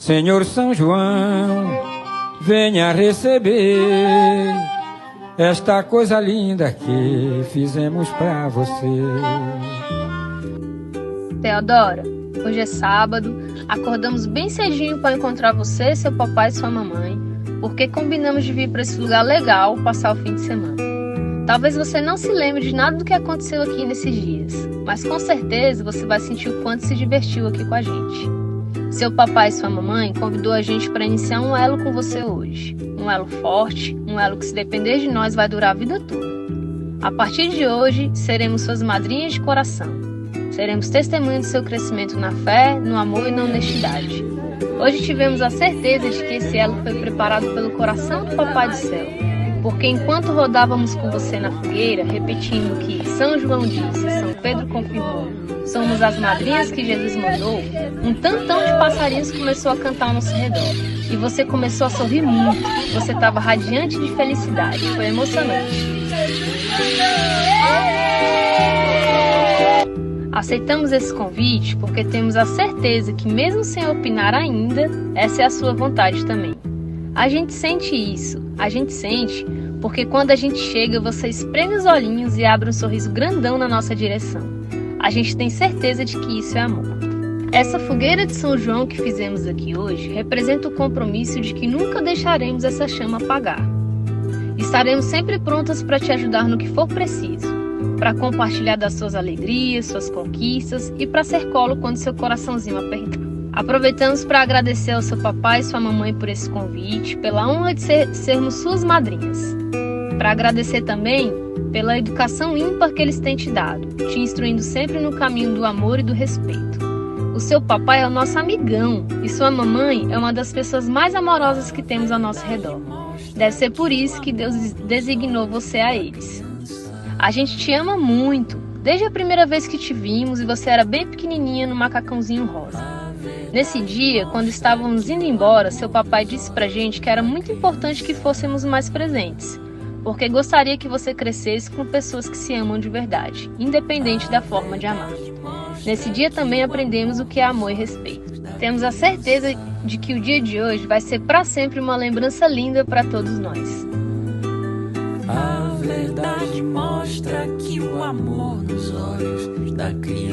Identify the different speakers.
Speaker 1: Senhor São João, venha receber esta coisa linda que fizemos pra você.
Speaker 2: Teodora, hoje é sábado, acordamos bem cedinho para encontrar você, seu papai e sua mamãe, porque combinamos de vir para esse lugar legal passar o fim de semana. Talvez você não se lembre de nada do que aconteceu aqui nesses dias, mas com certeza você vai sentir o quanto se divertiu aqui com a gente. Seu papai e sua mamãe convidou a gente para iniciar um elo com você hoje. Um elo forte, um elo que, se depender de nós, vai durar a vida toda. A partir de hoje, seremos suas madrinhas de coração. Seremos testemunhas do seu crescimento na fé, no amor e na honestidade. Hoje tivemos a certeza de que esse elo foi preparado pelo coração do Papai do Céu, porque enquanto rodávamos com você na fogueira, repetindo que São João disse, São Pedro confirmou, somos as madrinhas que Jesus mandou, um tantão de passarinhos começou a cantar ao nosso redor. E você começou a sorrir muito, você estava radiante de felicidade, foi emocionante. Aceitamos esse convite porque temos a certeza que, mesmo sem opinar ainda, essa é a sua vontade também. A gente sente isso, a gente sente porque quando a gente chega, você espreme os olhinhos e abre um sorriso grandão na nossa direção. A gente tem certeza de que isso é amor. Essa fogueira de São João que fizemos aqui hoje representa o compromisso de que nunca deixaremos essa chama apagar. Estaremos sempre prontas para te ajudar no que for preciso, para compartilhar das suas alegrias, suas conquistas e para ser colo quando seu coraçãozinho apertar. Aproveitamos para agradecer ao seu papai e sua mamãe por esse convite, pela honra de sermos suas madrinhas. Para agradecer também pela educação ímpar que eles têm te dado, te instruindo sempre no caminho do amor e do respeito. O seu papai é o nosso amigão e sua mamãe é uma das pessoas mais amorosas que temos ao nosso redor. Deve ser por isso que Deus designou você a eles. A gente te ama muito, desde a primeira vez que te vimos e você era bem pequenininha no macacãozinho rosa. Nesse dia, quando estávamos indo embora, seu papai disse pra gente que era muito importante que fôssemos mais presentes, porque gostaria que você crescesse com pessoas que se amam de verdade, independente da forma de amar. Nesse dia também aprendemos o que é amor e respeito. Temos a certeza de que o dia de hoje vai ser para sempre uma lembrança linda para todos nós.
Speaker 3: A verdade mostra que o amor nos olhos da criança